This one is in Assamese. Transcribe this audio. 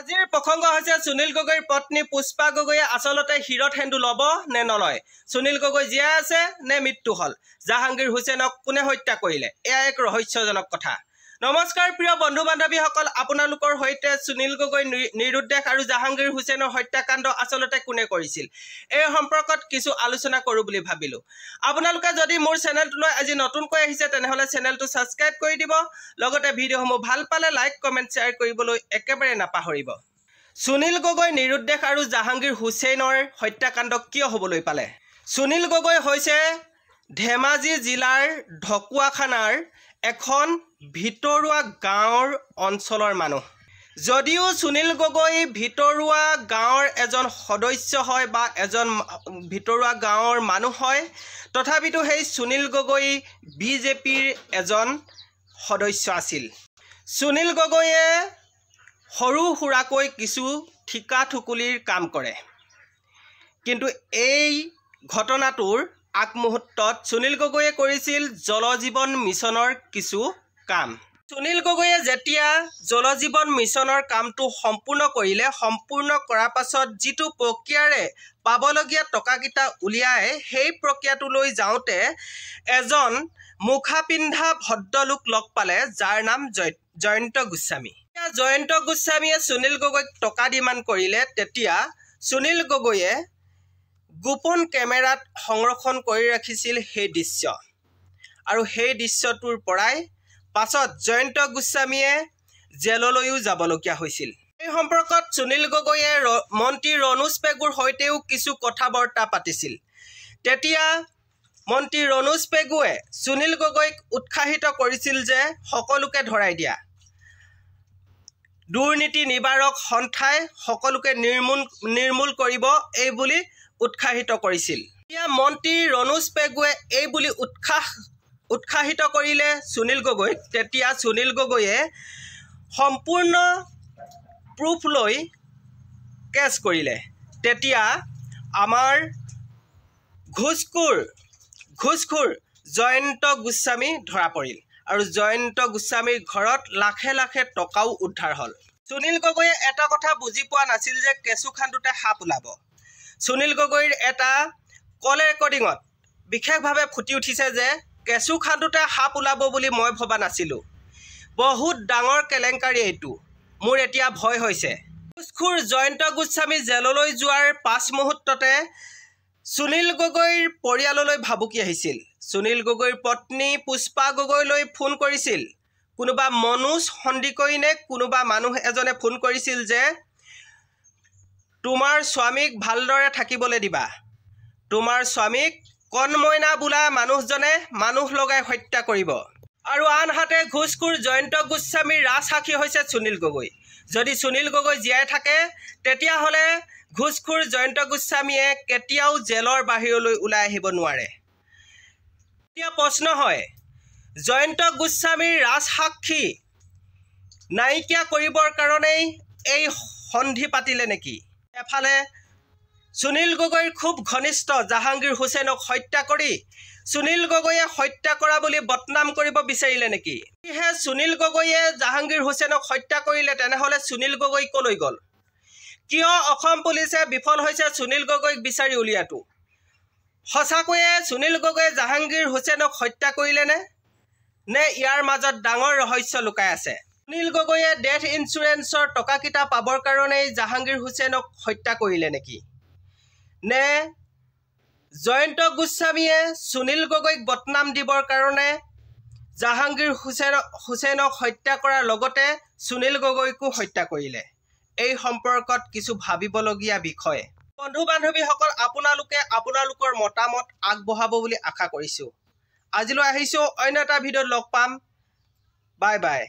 আজিৰ প্ৰসংগ হৈছে সুনীল গগৈৰ পত্নী পুষ্পা গগৈয়ে আচলতে হিৰত হেন্দু ল'ব নে নলয়, সুনীল গগৈ জীয়াই আছে নে মৃত্যু হ'ল, জাহাংগীৰ হুছেইনক কোনে হত্যা কৰিলে, এয়া এক ৰহস্যজনক কথা। নমস্কাৰ প্ৰিয় বন্ধু বান্ধৱীসকল, আপোনালোকৰ সৈতে সুনীল গগৈ নিৰুদ্দেশ আৰু জাহাংগীৰ হুছেইনৰ হত্যাকাণ্ড আচলতে কোনে কৰিছিল এই সম্পৰ্কত কিছু আলোচনা কৰোঁ বুলি ভাবিলোঁ। আপোনালোকে যদি মোৰ চেনেলটোলৈ আজি নতুনকৈ আহিছে তেনেহ'লে চেনেলটো ছাবস্ক্ৰাইব কৰি দিব, লগতে ভিডিঅ'সমূহ ভাল পালে লাইক কমেণ্ট শ্বেয়াৰ কৰিবলৈ একেবাৰে নাপাহৰিব। সুনীল গগৈ নিৰুদ্দেশ আৰু জাহাংগীৰ হুছেইনৰ হত্যাকাণ্ড কিয় হ'বলৈ পালে? সুনীল গগৈ হৈছে ধেমাজি জিলাৰ ঢকুৱাখানাৰ এখন ভিতৰুৱা গাঁৱৰ অঞ্চলৰ মানুহ। যদিও সুনীল গগৈ ভিতৰুৱা গাঁৱৰ এজন সদস্য হয় বা এজন ভিতৰুৱা গাঁৱৰ মানুহ হয়, তথাপিতো সেই সুনীল গগৈ বিজেপিৰ এজন সদস্য আছিল। সুনীল গগৈয়ে সৰু সুৰাকৈ কিছু ঠিকা ঠুকুলিৰ কাম কৰে, কিন্তু এই ঘটনাটোৰ আগমুহূৰ্তত সুনীল গগৈয়ে কৰিছিল জল জীৱন মিছনৰ কিছু কাম। সুনীল গগৈয়ে যেতিয়া জল জীৱন মিছনৰ কামটো সম্পূৰ্ণ কৰিলে, সম্পূৰ্ণ কৰাৰ পাছত যিটো প্ৰক্ৰিয়াৰে পাবলগীয়া টকাকেইটা উলিয়াই সেই প্ৰক্ৰিয়াটোলৈ যাওঁতে এজন মুখা পিন্ধা ভদ্ৰলোক লগ পালে, যাৰ নাম জয়ন্ত গোস্বামী। জয়ন্ত গোস্বামীয়ে সুনীল গগৈক টকা ডিমাণ্ড কৰিলে। তেতিয়া সুনীল গগৈয়ে গোপন কেমেৰাত সংৰক্ষণ কৰি ৰাখিছিল সেই দৃশ্য, আৰু সেই দৃশ্যটোৰ পৰাই পাছত জয়ন্ত গোস্বামীয়ে জেললৈও যাবলগীয়া হৈছিল। এই সম্পৰ্কত সুনীল গগৈয়ে মন্ত্ৰী ৰণোজ পেগুৰ সৈতেও কিছু কথা বাৰ্তা পাতিছিল। তেতিয়া মন্ত্ৰী ৰণোজ পেগুৱে সুনীল গগৈক উৎসাহিত কৰিছিল যে সকলোকে ধৰাই দিয়া, দুৰ্নীতি নিবাৰক সন্থাই সকলোকে নিৰ্মূল কৰিব এই বুলি উৎসাহিত কৰিছিল। এতিয়া মন্ত্ৰী ৰণোজ পেগুৱে এই বুলি উৎসাহিত কৰিলে সুনীল গগৈক। তেতিয়া সুনীল গগৈয়ে সম্পূৰ্ণ প্ৰুফ লৈ কেছ কৰিলে। তেতিয়া আমাৰ ঘোষখোৰ জয়ন্ত গোস্বামী ধৰা পৰিল, আৰু জয়ন্ত গোস্বামীৰ ঘৰত লাখে লাখে টকাও উদ্ধাৰ হ'ল। সুনীল গগৈয়ে এটা কথা বুজি পোৱা নাছিল যে কেঁচু খান্দোতে সাপ ওলাব। সুনীল গগৈৰ এটা কল ৰেকৰ্ডিঙত বিশেষভাৱে ফুটি উঠিছে যে কেঁচু খান্দোতে সাপ ওলাব বুলি মই ভবা নাছিলোঁ, বহুত ডাঙৰ কেলেংকাৰী এইটো, মোৰ এতিয়া ভয় হৈছে। ঘোষখোৰ জয়ন্ত গোস্বামী জেললৈ যোৱাৰ পাছ মুহূৰ্ততে সুনীল গগৈৰ পৰিয়াললৈ ভাবুকি আহিছিল। সুনীল গগৈৰ পত্নী পুষ্পা গগৈলৈ ফোন কৰিছিল কোনোবা মনোজ সন্দিকৈ নে কোনোবা মানুহ এজনে ফোন কৰিছিল যে তোমাৰ স্বামীক ভালদৰে থাকিবলৈ দিবা, তোমাৰ স্বামীক কণমইনা বোলা মানুহজনে মানুহ লগাই হত্যা কৰিব। আৰু আনহাতে ঘোষখোৰ জয়ন্ত গোস্বামীৰ ৰাজসাক্ষী হৈছে সুনীল গগৈ। যদি সুনীল গগৈ জীয়াই থাকে তেতিয়াহ'লে ঘোষখোৰ জয়ন্ত গোস্বামীয়ে কেতিয়াও জেলৰ বাহিৰলৈ ওলাই আহিব নোৱাৰে। এতিয়া প্ৰশ্ন হয়, জয়ন্ত গোস্বামীৰ ৰাজসাক্ষী নাইকিয়া কৰিবৰ কাৰণেই এই সন্ধি পাতিলে নেকি? এফালে সুনীল গগৈৰ খুব ঘনিষ্ঠ জাহাংগীৰ হুছেইনক হত্যা কৰি সুনীল গগৈয়ে হত্যা কৰা বুলি বদনাম কৰিব বিচাৰিলে নেকি? সেয়েহে সুনীল গগৈয়ে জাহাংগীৰ হুছেইনক হত্যা কৰিলে, তেনেহ'লে সুনীল গগৈ ক'লৈ গ'ল? কিয় অসম পুলিচে বিফল হৈছে সুনীল গগৈক বিচাৰি উলিওৱাটো? সঁচাকৈয়ে সুনীল গগৈয়ে জাহাংগীৰ হুছেইনক হত্যা কৰিলে নে ইয়াৰ মাজত ডাঙৰ ৰহস্য লুকাই আছে? সুনীল গগৈয়ে ডেথ ইঞ্চুৰেঞ্চৰ টকাকেইটা পাবৰ কাৰণেই জাহাংগীৰ হুছেইনক হত্যা কৰিলে নেকি? নে জয়ন্ত গোস্বামীয়ে সুনীল গগৈক বদনাম দিবৰ কাৰণে জাহাংগীৰ হুছেইনক হত্যা কৰাৰ লগতে সুনীল গগৈকো হত্যা কৰিলে? এই সম্পৰ্কত কিছু ভাবিবলগীয়া বিষয়। বন্ধু বান্ধৱীসকল, আপোনালোকে আপোনালোকৰ মতামত আগবঢ়াব বুলি আশা কৰিছোঁ। আজিলৈ আহিছোঁ, অন্য এটা ভিডিঅ'ত লগ পাম। Bye bye.